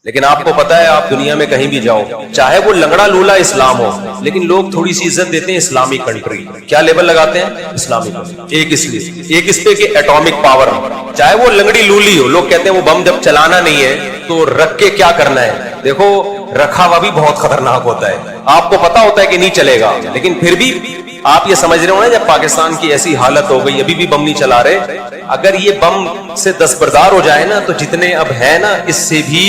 لیکن آپ کو پتا ہے آپ دنیا میں کہیں بھی جاؤ, چاہے وہ لنگڑا لولا اسلام ہو, لیکن لوگ تھوڑی سی عزت دیتے ہیں اسلامی کنٹری. کیا لیبل لگاتے ہیں؟ اسلامی کنٹری. ایک اس پہ کہ ایٹامک پاور, چاہے وہ لنگڑی لولی ہو, لوگ کہتے ہیں وہ بم جب چلانا نہیں ہے تو رکھ کے کیا کرنا ہے. دیکھو رکھا ہوا بھی بہت خطرناک ہوتا ہے, آپ کو پتا ہوتا ہے کہ نہیں چلے گا, لیکن پھر بھی آپ یہ سمجھ رہے ہو نا, جب پاکستان کی ایسی حالت ہو گئی ابھی بھی بم نہیں چلا رہے, اگر یہ بم سے دستبردار ہو جائے نا تو جتنے اب ہیں نا اس سے بھی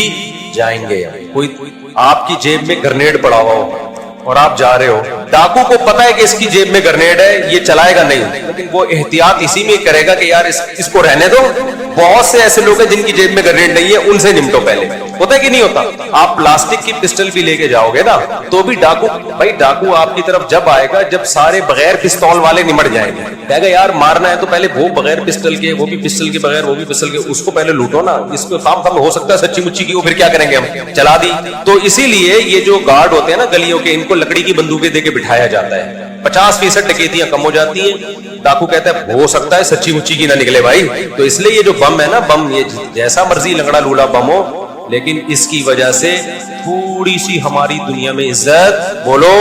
جائیں گے. کوئی آپ کی جیب میں گرنیڈ پڑا ہوا ہو اور آپ جا رہے ہو, ڈاکو کو پتا ہے کہ اس کی جیب میں گرنیڈ ہے, یہ چلائے گا نہیں, لیکن وہ احتیاط اسی میں کرے گا کہ یار اس کو رہنے دو. بہت سے ایسے لوگ ہیں جن کی جیب میں گرنیڈ نہیں ہے, ان سے نمٹو پہلے. ہوتا ہے کہ نہیں ہوتا؟ آپ پلاسٹک کی پسٹل بھی لے کے جاؤ گے نا تو بھی ڈاکو, بھائی ڈاکو آپ کی طرف جب آئے گا جب سارے بغیر پستول والے نمٹ جائیں گے, کہے گا یار مارنا ہے تو پہلے وہ بغیر پسٹل کے, وہ بھی پسٹل کے بغیر, وہ بھی پسٹل کے, اس کو پہلے لوٹو نا. اس کو کام ہو سکتا ہے سچی مچی کی, وہ پھر کیا کریں گے, ہم چلا دی. تو اسی لیے یہ جو گارڈ ہوتے ہیں نا گلیوں کے, ان کو لکڑی کی بندوقیں دے کے بٹھایا جاتا ہے, 50% ڈکیتیاں کم ہو جاتی ہیں. ڈاکو کہتا ہے ہو سکتا ہے سچی مچی کی نہ نکلے بھائی. تو اس لیے یہ جو بم ہے نا, بم یہ جیسا مرضی لنگڑا لولا بم ہو, لیکن اس کی وجہ سے تھوڑی سی ہماری دنیا میں عزت بولو.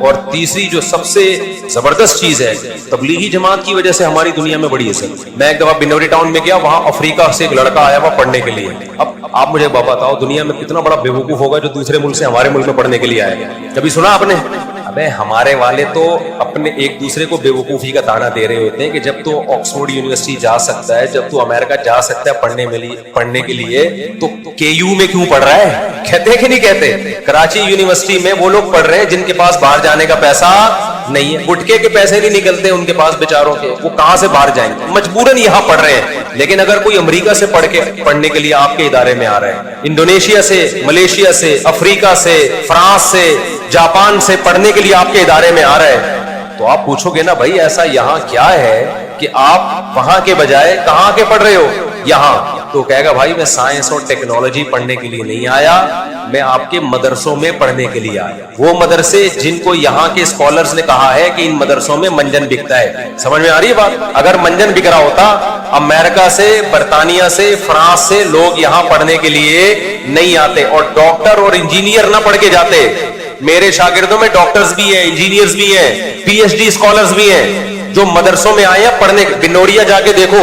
اور تیسری جو سب سے زبردست چیز ہے, تبلیغی جماعت کی وجہ سے ہماری دنیا میں بڑی عزت. میں ایک دفعہ بنوری ٹاؤن میں گیا, وہاں افریقہ سے ایک لڑکا آیا ہوا پڑھنے کے لیے. اب آپ مجھے بتاؤ دنیا میں کتنا بڑا بیوقوف ہوگا جو دوسرے ملک سے ہمارے ملک میں پڑھنے کے لیے آئے گا. کبھی سنا آپ نے؟ ابے ہمارے والے تو اپنے ایک دوسرے کو بیوقوفی کا تانا دے رہے ہوتے ہیں کہ جب تو آکسفورڈ یونیورسٹی جا سکتا ہے, جب تو امریکہ جا سکتا ہے پڑھنے کے لیے, تو کے یو میں کیوں پڑھ رہا ہے؟ کہتے ہیں کہ نہیں کہتے؟ کراچی یونیورسٹی میں وہ لوگ پڑھ رہے ہیں جن کے پاس باہر جانے کا پیسہ نہیں ہے, گٹکے کے پیسے نہیں نکلتے ان کے پاس بیچاروں کے, وہ کہاں سے باہر جائیں گے, مجبوراً یہاں پڑھ رہے ہیں. لیکن اگر کوئی امریکہ سے پڑھنے کے لیے آپ کے ادارے میں آ رہا ہے, انڈونیشیا سے, ملیشیا سے, افریقہ سے, فرانس سے, جاپان سے پڑھنے کے لیے آپ کے ادارے میں آ رہا ہے, تو آپ پوچھو گے نا بھائی ایسا یہاں کیا ہے کہ آپ وہاں کے بجائے کہاں کے پڑھ رہے ہو یہاں. تو کہے گا بھائی میں سائنس اور ٹیکنالوجی پڑھنے کے لیے نہیں آیا, میں آپ کے مدرسوں میں پڑھنے کے لیے آیا. وہ مدرسے جن کو یہاں کے اسکالرز نے کہا ہے کہ ان مدرسوں میں منجن بکتا ہے. سمجھ میں آ رہی ہے بات؟ اگر منجن بک رہا ہوتا, امریکہ سے, برطانیہ سے, فرانس سے لوگ یہاں پڑھنے کے لیے نہیں آتے, اور ڈاکٹر اور انجینئر نہ پڑھ کے جاتے. میرے شاگردوں میں ڈاکٹرز بھی ہیں, انجینئرز بھی ہیں, پی ایچ ڈی اسکالرز بھی ہیں جو مدرسوں میں آئے ہیں پڑھنے. بنوریا جا کے دیکھو,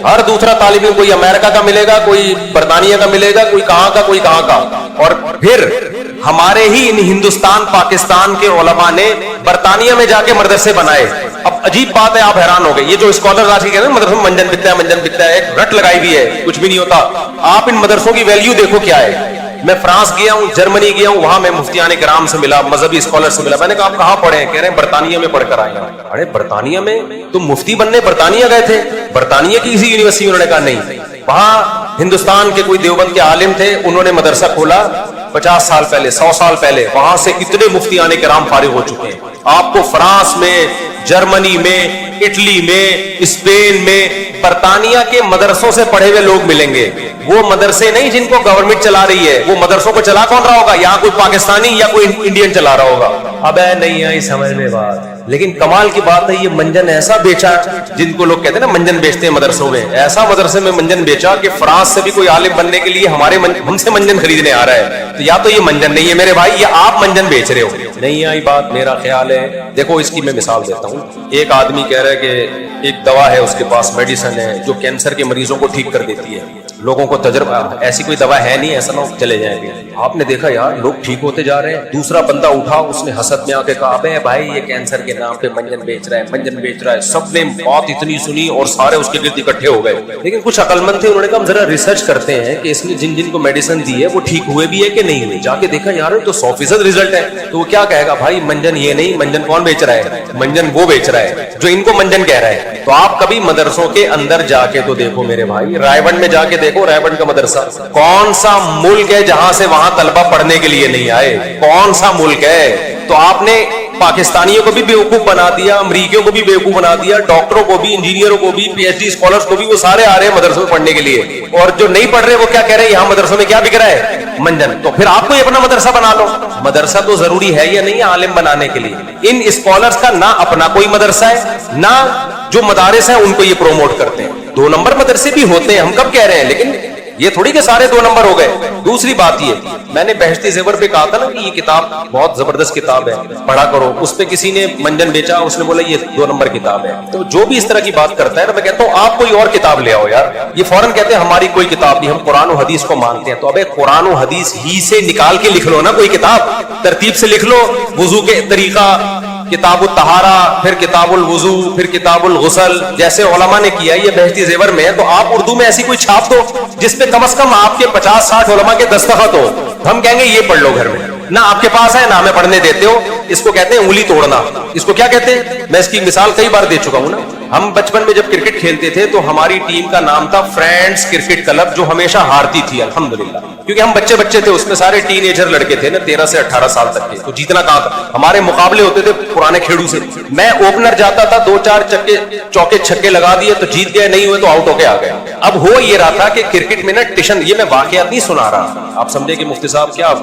ہر دوسرا طالب علم کوئی امریکہ کا ملے گا, کوئی برطانیہ کا ملے گا, کوئی کہاں کا, کوئی کہاں کا. اور پھر ہمارے ہی ہندوستان پاکستان کے علماء نے برطانیہ میں جا کے مدرسے بنائے. اب عجیب بات ہے, آپ حیران ہو گئے, یہ جو اسکالر آج کہتے ہیں مدرسوں میں منجن بکتا ہے, منجن بکتا ہے, ایک رٹ لگائی ہوئی ہے, کچھ بھی نہیں ہوتا. آپ ان مدرسوں کی ویلیو دیکھو کیا ہے. میں فرانس گیا ہوں, جرمنی گیا ہوں, وہاں میں مفتیان کرام سے ملا, مذہبی اسکالر سے ملا. میں نے کہا آپ کہاں پڑھے ہیں؟ کہہ رہے ہیں برطانیہ میں پڑھ کر آئے ہیں. ارے برطانیہ میں تم مفتی بننے برطانیہ گئے تھے؟ برطانیہ کی کسی یونیورسٹی؟ انہوں نے کہا نہیں, وہاں ہندوستان کے کوئی دیوبند کے عالم تھے, انہوں نے مدرسہ کھولا 50 سال پہلے, 100 سال پہلے. وہاں سے اتنے مفتیان کرام فارغ ہو چکے ہیں. آپ کو فرانس میں, جرمنی میں, اٹلی میں, اسپین میں, برطانیہ کے مدرسوں سے پڑھے ہوئے لوگ ملیں گے. وہ مدرسے نہیں جن کو گورنمنٹ چلا رہی ہے, وہ مدرسوں کو چلا کون رہا ہوگا؟ یہاں کوئی پاکستانی یا کوئی انڈین چلا رہا ہوگا. اب نہیں آئی سمجھ میں بات. لیکن کمال کی بات ہے, یہ منجن ایسا بیچا, جن کو لوگ کہتے ہیں نا منجن بیچتے ہیں مدرسوں میں, ایسا مدرسے میں منجن بیچا کہ فرانس سے بھی کوئی عالم بننے کے لیے ہم سے منجن خریدنے آ رہا ہے. تو یا تو یہ منجن نہیں ہے میرے بھائی, یا آپ منجن بیچ رہے ہو. نہیں آئی بات. میرا خیال ہے, دیکھو اس کی میں مثال دیتا ہوں. ایک آدمی کہہ رہا ہے کہ ایک دوا ہے اس کے پاس, میڈیسن ہے جو کینسر کے مریضوں کو ٹھیک کر دیتی ہے. لوگوں کو تجربہ, ایسی کوئی دوا ہے نہیں, ایسا نہ چلے جائیں گے. آپ نے دیکھا یار لوگ ٹھیک ہوتے جا رہے ہیں. دوسرا بندہ اٹھا, اس نے حسد میں آ کے کہا ابے بھائی یہ کینسر کے نام پہ منجن بیچ رہا ہے, منجن بیچ رہا ہے. سب نے بات اتنی سنی اور سارے اس کے گرد اکٹھے ہو گئے. لیکن کچھ عقل مند تھے, انہوں نے کہا ہم ذرا ریسرچ کرتے ہیں کہ اس نے جن جن کو میڈیسن دی ہے وہ ٹھیک ہوئے بھی ہے کہ نہیں ہوئے. جا کے دیکھا یار تو 100% رزلٹ ہے. تو وہ کیا کہے گا بھائی منجن یہ نہیں, منجن کون بیچ رہا ہے؟ منجن وہ بیچ رہا ہے جو ان کو منجن کہہ رہا ہے. تو آپ کبھی مدرسوں کے اندر جا کے تو دیکھو میرے بھائی, رائے میں جا کے دیکھو, رائے کا مدرسہ کون سا ملک ہے جہاں سے وہاں طلبہ پڑھنے کے لیے نہیں آئے؟ کون سا ملک ہے؟ تو آپ نے پاکستانیوں کو بھی بیوقوف بنا دیا, امریکیوں کو بھی بیوقوف بنا دیا, ڈاکٹروں کو بھی, انجینئروں کو بھی, پی ایچ ڈی اسکالرز کو بھی, وہ سارے آ رہے ہیں مدرسوں میں پڑھنے کے لیے. اور جو نہیں پڑھ رہے وہ کیا کہہ رہے ہیں, یہاں مدرسوں میں کیا بک رہا ہے؟ منجن. تو پھر آپ کو اپنا مدرسہ بنا لو. مدرسہ تو ضروری ہے یا نہیں عالم بنانے کے لیے؟ ان اسکالرز کا نہ اپنا کوئی مدرسہ ہے, نہ جو مدارس ہیں ان کو یہ پروموٹ کرتے ہیں. 2 نمبر مدرسے بھی ہوتے ہیں, ہم کب کہہ رہے ہیں, لیکن یہ تھوڑی کہ سارے 2 نمبر ہو گئے. دوسری بات یہ, میں نے بہشتی زیور پہ کہا تھا نا کہ یہ کتاب بہت زبردست کتاب ہے, پڑھا کرو. اس پہ کسی نے منجن بیچا, اس نے بولا یہ 2 نمبر کتاب ہے. تو جو بھی اس طرح کی بات کرتا ہے نا, میں کہتا ہوں آپ کوئی اور کتاب لے آؤ یار. یہ فوراً کہتے ہیں ہماری کوئی کتاب نہیں, ہم قرآن و حدیث کو مانتے ہیں. تو ابے قرآن و حدیث ہی سے نکال کے لکھ لو نا کوئی کتاب, ترتیب سے لکھ لو. وضو کے طریقہ, کتاب الطہارہ, پھر کتاب الوضو, پھر کتاب الغسل, جیسے علماء نے کیا. یہ بہشتی زیور میں ہے, تو آپ اردو میں ایسی کوئی چھاپ دو جس پہ کم از کم آپ کے 50-60 علماء کے دستخط ہو. ہم کہیں گے یہ پڑھ لو گھر میں. نہ آپ کے پاس ہے نہ ہمیں پڑھنے دیتے ہو. اس کو کہتے ہیں انگلی توڑنا. اس کو کیا کہتے ہیں, میں اس کی مثال کئی بار دے چکا ہوں نا. ہم بچپن میں جب کرکٹ کھیلتے تھے تو ہماری ٹیم کا نام تھا فرینڈز کرکٹ کلب, جو ہمیشہ ہارتی تھی الحمدللہ, کیونکہ ہم بچے تھے. اس میں سارے ٹین ایجر لڑکے تھے نا, 13 سے 18 سال تک کے. تو جیتنا کہاں تھا, ہمارے مقابلے ہوتے تھے پرانے کھیڑوں سے. میں اوپنر جاتا تھا, 2-4 چوکے چھکے لگا دیے تو جیت گئے, نہیں ہوئے تو آؤٹ ہو کے آ گئے. اب ہو یہ رہا تھا کہ کرکٹ میں نا ٹیشن, یہ میں واقعات نہیں سنا رہا, آپ سمجھے کہ مفتی صاحب کیا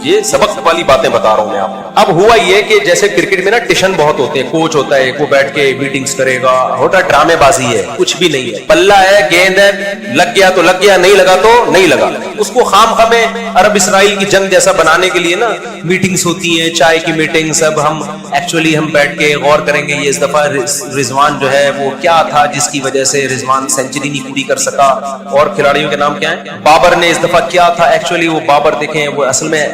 یہ سبق والی باتیں بتا رہا ہوں میں آپ. اب ہوا یہ کہ جیسے کرکٹ میں نا ٹیشن بہت ہوتے ہیں, کوچ ہوتا ہے, وہ بیٹھ کے میٹنگز کرے گا, ہوتا ڈرامے بازی ہے, کچھ بھی نہیں ہے. بلہ ہے, گیند ہے, لگ گیا تو لگ گیا, نہیں لگا تو نہیں لگا. اس کو خام خامے عرب اسرائیل کی جنگ جیسا بنانے کے لیے نا میٹنگز ہوتی ہیں, چائے کی میٹنگز. اب ہم ایکچولی ہم بیٹھ کے غور کریں گے, یہ اس دفعہ رضوان جو ہے وہ کیا تھا جس کی وجہ سے رضوان سینچری نہیں پوری کر سکا, اور کھلاڑیوں کے نام کیا ہیں, بابر نے اس دفعہ کیا تھا. ایکچولی وہ بابر دیکھیں وہ اصل میں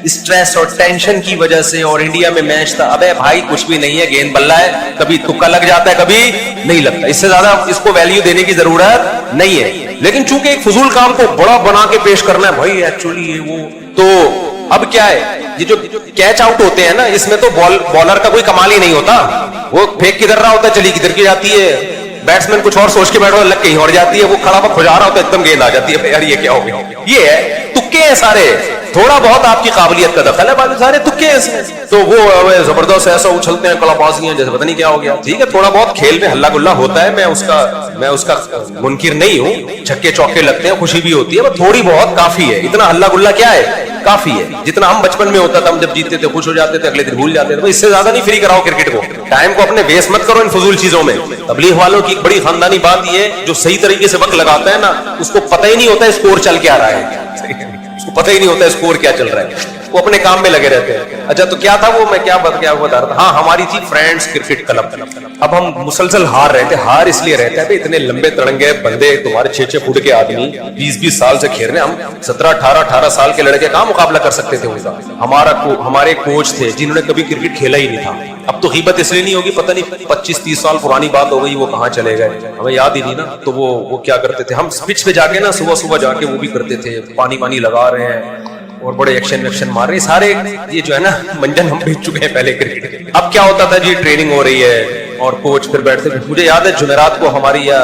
اسٹریس اور ٹینشن کی وجہ سے, اور انڈیا میں میچ تھا. ابے بھائی کچھ بھی نہیں ہے, گیند بلہ ہے, کبھی تکا لگ جاتا ہے, کبھی نہیں لگتا. اس سے زیادہ اس کو ویلیو دینے کی ضرورت نہیں ہے. لیکن چونکہ ایک فضول کام کو بڑا بنا کے پیش کرنا ہے بھائی, ایکچولی یہ وہ, تو اب کیا ہے, یہ جو کیچ آؤٹ ہوتے ہیں نا, اس میں تو بالر کا کوئی کمال ہی نہیں ہوتا. وہ پھینک کدھر رہا ہوتا ہے, چلی کدھر کی جاتی ہے, بیٹسمین کچھ اور سوچ کے بیٹھا لگ کہیں اور جاتی ہے, وہ کھڑا ہوا کھجا رہا ہوتا ہے, ایک دم گیند آ جاتی ہے. یار یہ کیا ہو گیا, یہ ہے تکے ہیں سارے. تھوڑا بہت آپ کی قابلیت کا دخل ہے, باقی سارے تکے ہیں اس میں. تو وہ زبردست ایسا اچھلتے ہیں, کلا بازیاں جیسے پتہ نہیں کیا ہو گیا. ٹھیک ہے, تھوڑا بہت کھیل میں ہلا گلا ہوتا ہے, میں اس کا منکر نہیں ہوں. چھکے چوکے لگتے ہیں, خوشی بھی ہوتی ہے, تھوڑی بہت کافی ہے. اتنا ہلا گلا کیا ہے, کافی ہے. جتنا ہم بچپن میں ہوتا تھا, ہم جب جیتتے تھے خوش ہو جاتے تھے, اگلے دن بھول جاتے تھے. اس سے زیادہ نہیں فری کراؤ کرکٹ کو, ٹائم کو اپنے ویسٹ مت کرو ان فضول چیزوں میں. تبلیغ والوں کی بڑی خاندانی بات یہ ہے, جو صحیح طریقے سے وقت لگاتا ہے نا, اس کو پتہ ہی نہیں ہوتا اسکور چل کے آ رہا ہے, اس کو پتہ ہی نہیں ہوتا اسکور کیا چل رہا ہے, وہ اپنے کام میں لگے رہتے ہیں. اچھا تو کیا تھا وہ, میں کیا بتا رہا تھا, ہاں ہماری تھی فرینڈز کرکٹ کلب. اب ہم مسلسل ہار رہے تھے. ہار اس لیے رہتا ہے, اتنے لمبے تڑنگے بندے, تمہارے 6-6 فٹ کے آدمی 20-20 سال سے کھیل رہے ہیں. ہم 17-18 سال کے لڑکے کہاں مقابلہ کر سکتے تھے ان کا. ہمارے کوچ تھے جنہوں نے کبھی کرکٹ کھیلا ہی نہیں تھا. اب تو غیبت اس لیے نہیں ہوگی, پتہ نہیں 25-30 سال پرانی بات ہو گئی, وہ کہاں چلے گئے, ہمیں یاد ہی نہیں نا. تو وہ کیا کرتے تھے, ہم پچ پہ جا کے نا صبح جا کے وہ بھی کرتے تھے, پانی لگا رہے ہیں اور بڑے ایکشن مار رہے ہیں سارے. یہ جو ہے نا منجن ہم بھیج چکے ہیں پہلے کرکٹ کے. اب کیا ہوتا تھا جی, ٹریننگ ہو رہی ہے اور کوچ پھر بیٹھتے تھے. مجھے یاد ہے جمعرات کو ہماری, یا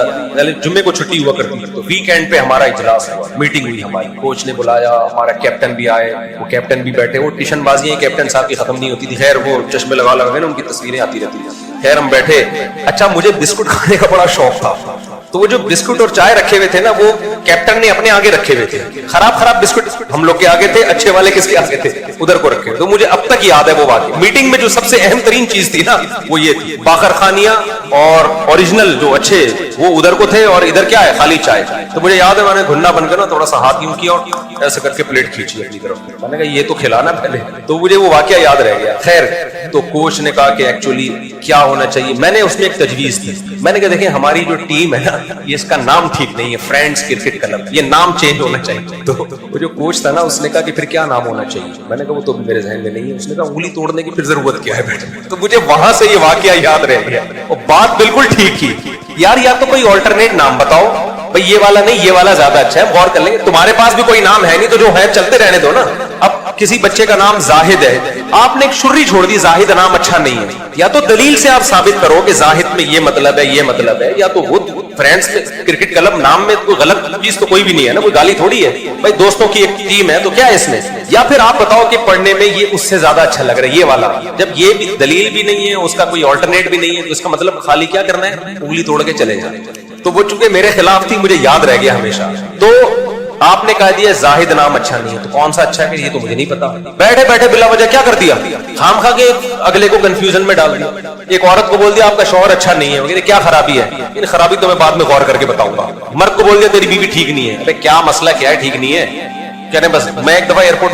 جمعے کو چھٹی ہوا کرتی تھی, تو ویکینڈ پہ ہمارا اجلاس ہوا, میٹنگ ہوئی ہماری. کوچ نے بلایا, ہمارا کیپٹن بھی آئے, وہ کیپٹن بھی بیٹھے. وہ ٹیشن بازیاں کیپٹن صاحب کی ختم نہیں ہوتی تھی. خیر وہ چشمے لگا نا ان کی تصویریں آتی رہتی ہیں. خیر ہم بیٹھے. اچھا مجھے بسکٹ کھانے کا بڑا شوق تھا, تو وہ جو بسکٹ اور چائے رکھے ہوئے تھے نا, وہ کیپٹن نے اپنے آگے رکھے ہوئے تھے. خراب بسکٹ ہم لوگ کے آگے تھے, اچھے والے کس کے آگے تھے, ادھر کو رکھے. تو مجھے اب تک یاد ہے وہ واقعہ. میٹنگ میں جو سب سے اہم ترین چیز تھی نا, وہ یہ تھی, باقر خانیاں اور اوریجنل جو اچھے وہ ادھر کو تھے, اور ادھر کیا ہے, خالی چائے. تو مجھے یاد ہے میں نے گھننا بن کر نا تھوڑا سا ہاتھ یوں کیا اور ایسے کر کے پلیٹ کھینچی اپنی طرف. میں نے کہا یہ تو کھلانا پہلے, تو مجھے وہ واقعہ یاد رہ گیا. خیر تو کوچ نے کہا کہ ایکچولی کیا ہونا چاہیے. میں نے اس میں ایک تجویز دی. میں نے کہا دیکھیں ہماری جو ٹیم ہے نا, یہ اس کا نام ٹھیک نہیں ہے, فرینڈز کرکٹ کلب, یہ نام چینج ہونا چاہیے. تو وہ جو کوچ تھا نا, اس نے کہا کہ پھر کیا نام ہونا چاہیے. میں نے کہا وہ تو میرے ذہن میں نہیں ہے. اس نے کہا انگلی توڑنے کی پھر ضرورت کیا ہے بیٹے. تو مجھے وہاں سے یہ واقعہ یاد رہ گیا, اور بات بالکل ٹھیک ہی. یار یا تو کوئی آلٹرنیٹ نام بتاؤ بھائی, یہ والا نہیں, یہ والا زیادہ اچھا ہے, غور کر لیں گے. تمہارے پاس بھی کوئی نام ہے نہیں, تو جو ہے چلتے رہنے دو نا. اب کسی بچے کا نام زاہد ہے, آپ نے ایک شری چھوڑ دی, زاہد نام اچھا نہیں ہے. یا تو دلیل سے آپ ثابت کرو کہ زاہد میں یہ مطلب ہے, یہ مطلب ہے, یا تو وہ فرینڈز کرکٹ کلب نام میں کوئی غلط چیز تو کوئی بھی نہیں ہے نا, کوئی گالی تھوڑی ہے بھائی, دوستوں کی ایک ٹیم ہے تو کیا ہے اس میں. یا پھر آپ بتاؤ کہ پڑھنے میں یہ اس سے زیادہ اچھا لگ رہا ہے, یہ والا. جب یہ بھی دلیل بھی نہیں ہے, اس کا کوئی آلٹرنیٹ بھی نہیں ہے, تو اس کا مطلب خالی کیا کرنا ہے, انگلی توڑ کے چلے جائیں. تو وہ چونکہ میرے خلاف تھی, مجھے یاد رہ گیا ہمیشہ. تو آپ نے کہہ دیا زاہد نام اچھا نہیں ہے، تو کون سا اچھا ہے کہ یہ تو مجھے نہیں پتا. بیٹھے بیٹھے بلا وجہ کیا کر دیا، خام خواہ کے اگلے کو کنفیوژن میں ڈال دیا. ایک عورت کو بول دیا آپ کا شوہر اچھا نہیں ہے، وہ کہتے کیا خرابی ہے، ان خرابی تو میں بعد میں غور کر کے بتاؤں گا. مرد کو بول دیا تیری بیوی ٹھیک نہیں ہے، ارے کیا مسئلہ کیا ہے ٹھیک نہیں ہے، کہنے بس میں ایک دفعہ ایئرپورٹ